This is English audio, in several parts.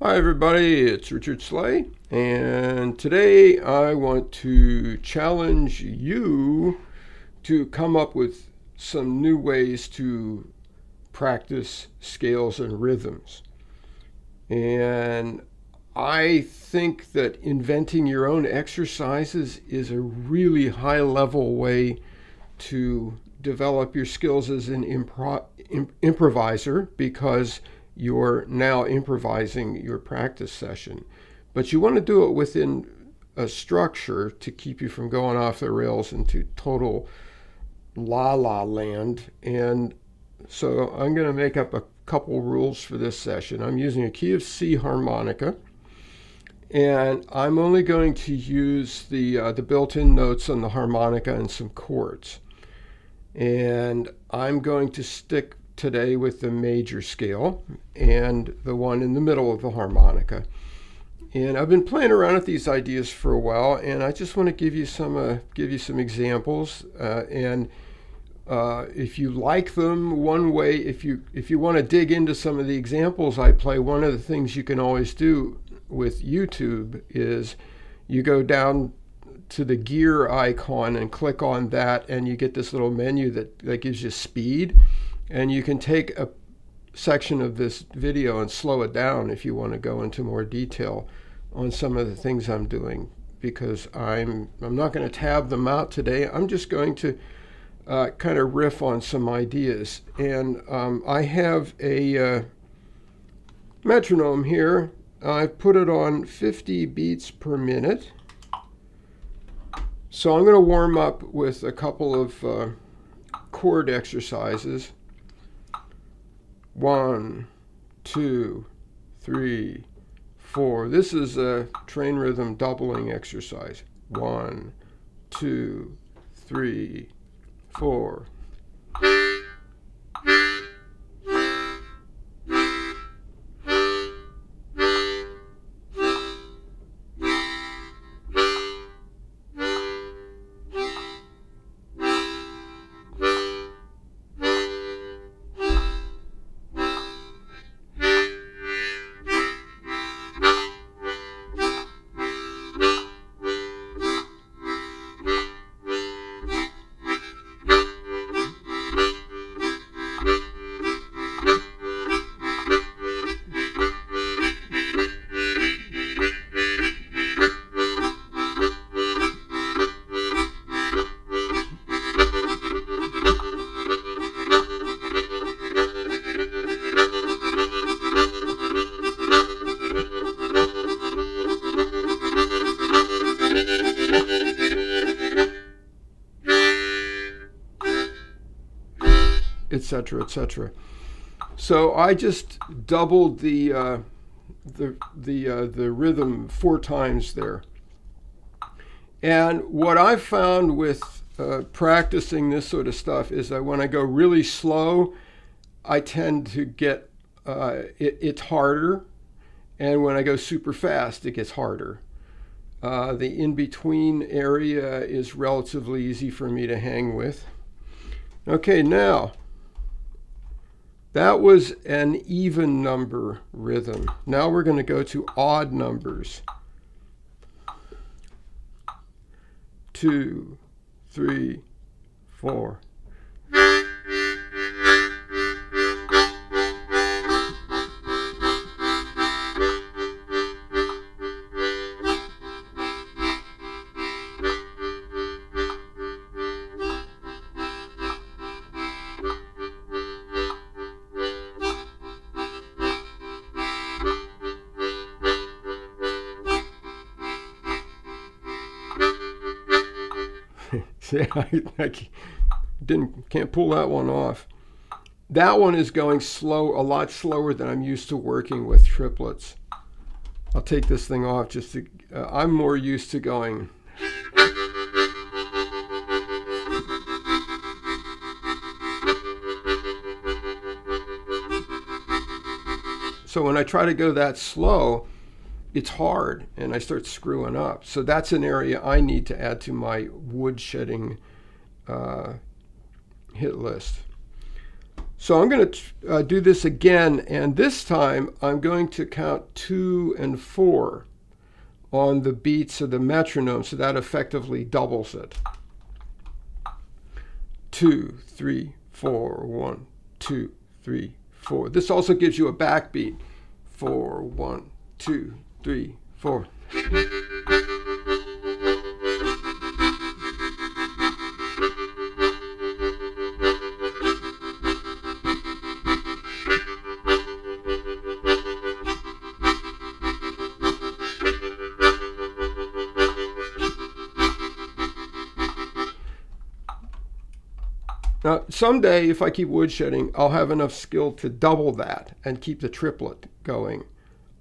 Hi everybody, it's rrsleigh, and today I want to challenge you to come up with some new ways to practice scales and rhythms. And I think that inventing your own exercises is a really high level way to develop your skills as an improviser, because you're now improvising your practice session. But you want to do it within a structure to keep you from going off the rails into total la-la land. And so I'm going to make up a couple rules for this session. I'm using a key of C harmonica, and I'm only going to use the built-in notes on the harmonica and some chords. And I'm going to stick today with the major scale and the one in the middle of the harmonica. And I've been playing around with these ideas for a while, and I just want to give you some examples. If you like them, one way, if you want to dig into some of the examples I play, one of the things you can always do with YouTube is you go down to the gear icon and click on that, and you get this little menu that gives you speed. And you can take a section of this video and slow it down if you want to go into more detail on some of the things I'm doing, because I'm not going to tab them out today. I'm just going to kind of riff on some ideas. And I have a metronome here. I've put it on 50 beats per minute. So I'm going to warm up with a couple of chord exercises. 1, 2, 3, 4. This is a train rhythm doubling exercise. 1, 2, 3, 4. Etc., etc. So I just doubled the rhythm 4 times there. And what I've found with practicing this sort of stuff is that when I go really slow, I tend to get it's harder, and when I go super fast, it gets harder. The in-between area is relatively easy for me to hang with. Okay, now that was an even number rhythm. Now we're going to go to odd numbers. 2, 3, 4. See, I can't pull that one off. That one is going slow, a lot slower than I'm used to working with triplets. I'll take this thing off just to, I'm more used to going. So when I try to go that slow, it's hard and I start screwing up. So that's an area I need to add to my woodshedding hit list. So I'm going to do this again, and this time I'm going to count 2 and 4 on the beats of the metronome, so that effectively doubles it. 2, 3, 4, 1, 2, 3, 4. This also gives you a backbeat. 4, 1, 2, 3, 4. Now, someday, if I keep woodshedding, I'll have enough skill to double that and keep the triplet going.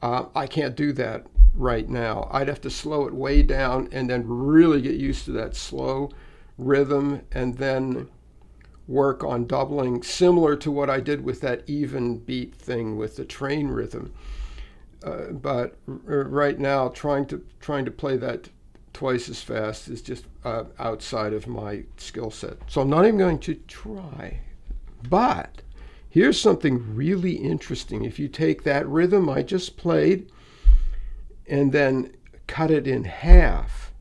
I can't do that right now. I'd have to slow it way down and then really get used to that slow rhythm and then work on doubling, similar to what I did with that even beat thing with the train rhythm. But right now, trying to play that twice as fast is just outside of my skill set. So I'm not even going to try. But here's something really interesting. If you take that rhythm I just played and then cut it in half,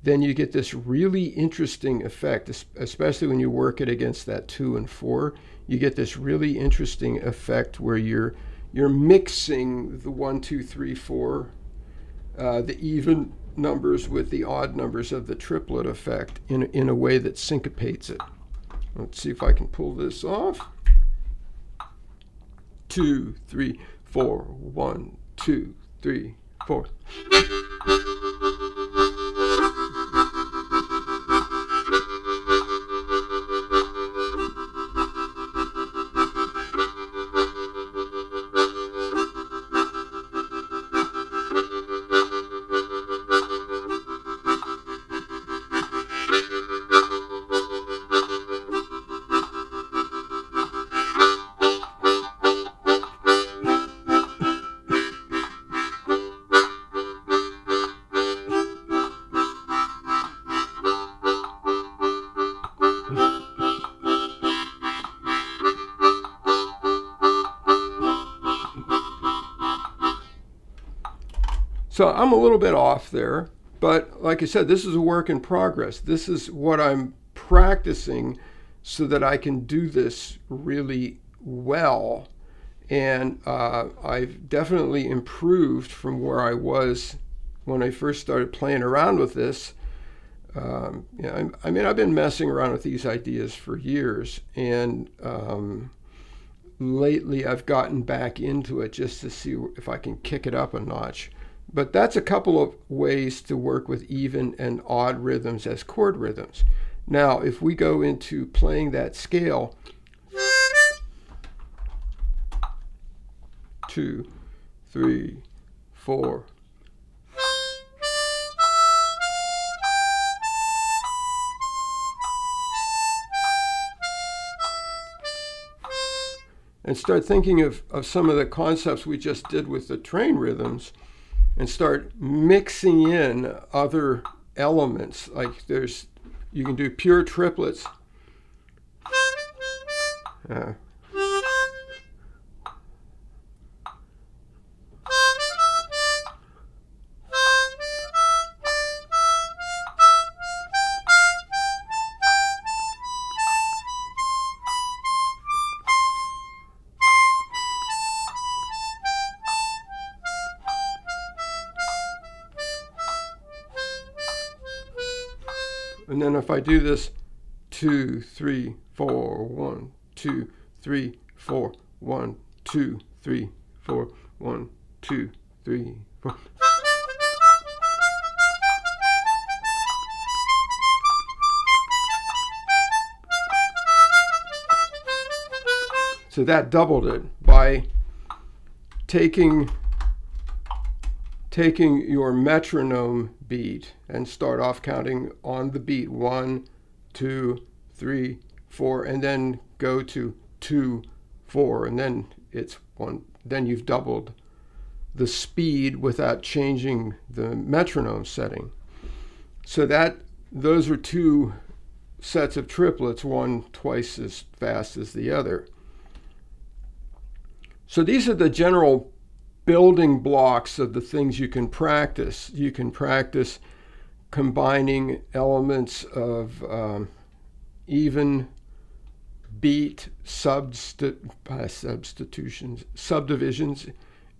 then you get this really interesting effect, especially when you work it against that 2 and 4. You get this really interesting effect where you're mixing the 1, 2, 3, 4, the even numbers with the odd numbers of the triplet effect in a way that syncopates it. Let's see if I can pull this off. 2, 3, 4, 1, 2, 3, 4. So I'm a little bit off there, but like I said, this is a work in progress. This is what I'm practicing so that I can do this really well. And I've definitely improved from where I was when I first started playing around with this. Yeah, I mean, I've been messing around with these ideas for years, and lately I've gotten back into it just to see if I can kick it up a notch. But that's a couple of ways to work with even and odd rhythms as chord rhythms. Now, if we go into playing that scale, 2, 3, 4. And start thinking of some of the concepts we just did with the train rhythms, and start mixing in other elements. Like you can do pure triplets. And then if I do this 2, 3, 4, 1, 2, 3, 4, 1, 2, 3, 4, 1, 2, 3, 4. So that doubled it by taking your metronome beat and start off counting on the beat 1, 2, 3, 4, and then go to 2, 4, and then it's 1. Then you've doubled the speed without changing the metronome setting. So those are two sets of triplets, one twice as fast as the other. So these are the general building blocks of the things you can practice. You can practice combining elements of even beat subdivisions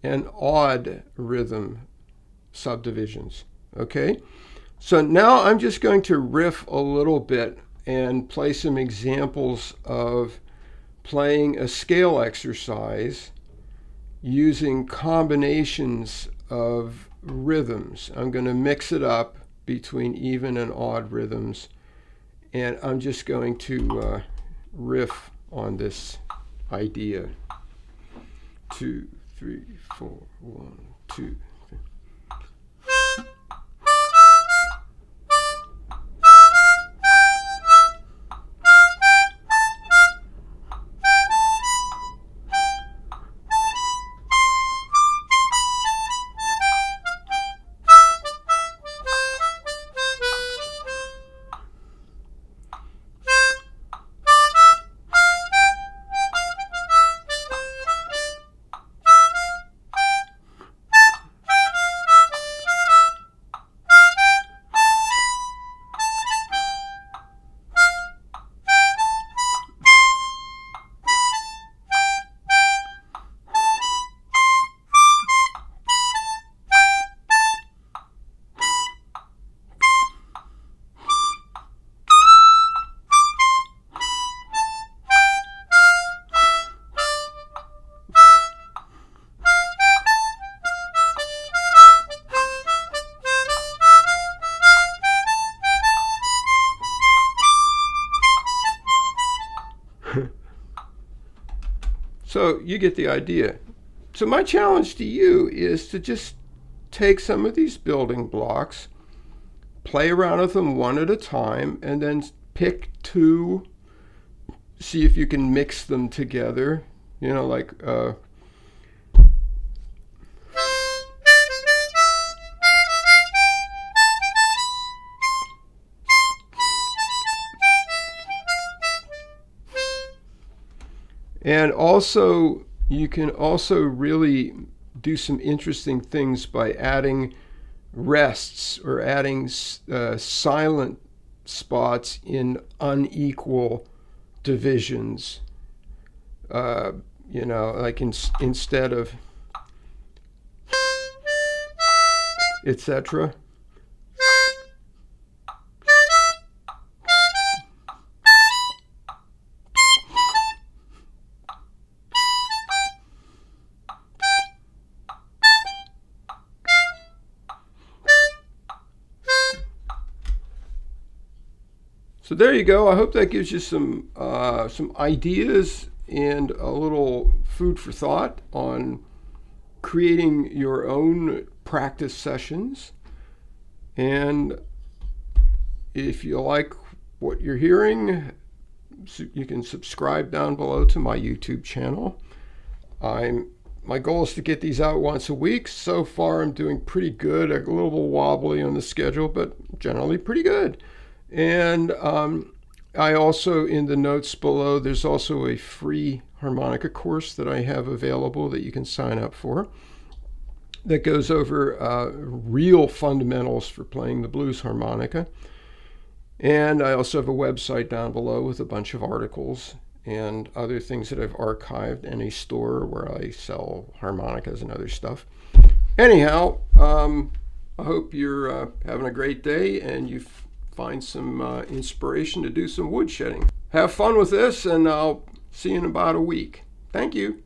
and odd rhythm subdivisions. Okay, so now I'm just going to riff a little bit and play some examples of playing a scale exercise using combinations of rhythms. I'm going to mix it up between even and odd rhythms, and I'm just going to riff on this idea. 2, 3, 4, 1, 2, 3. So you get the idea. So my challenge to you is to just take some of these building blocks, play around with them one at a time, and then pick two, see if you can mix them together, you know, like and also, you can also really do some interesting things by adding rests or adding silent spots in unequal divisions. You know, like instead of etc. So there you go. I hope that gives you some ideas and a little food for thought on creating your own practice sessions. And if you like what you're hearing, you can subscribe down below to my YouTube channel. My goal is to get these out once a week. So far, I'm doing pretty good. A little wobbly on the schedule, but generally pretty good. And I also, in the notes below, there's also a free harmonica course that I have available that you can sign up for that goes over real fundamentals for playing the blues harmonica. And I also have a website down below with a bunch of articles and other things that I've archived, and a store where I sell harmonicas and other stuff. Anyhow, I hope you're having a great day and you find some inspiration to do some woodshedding. Have fun with this, and I'll see you in about a week. Thank you.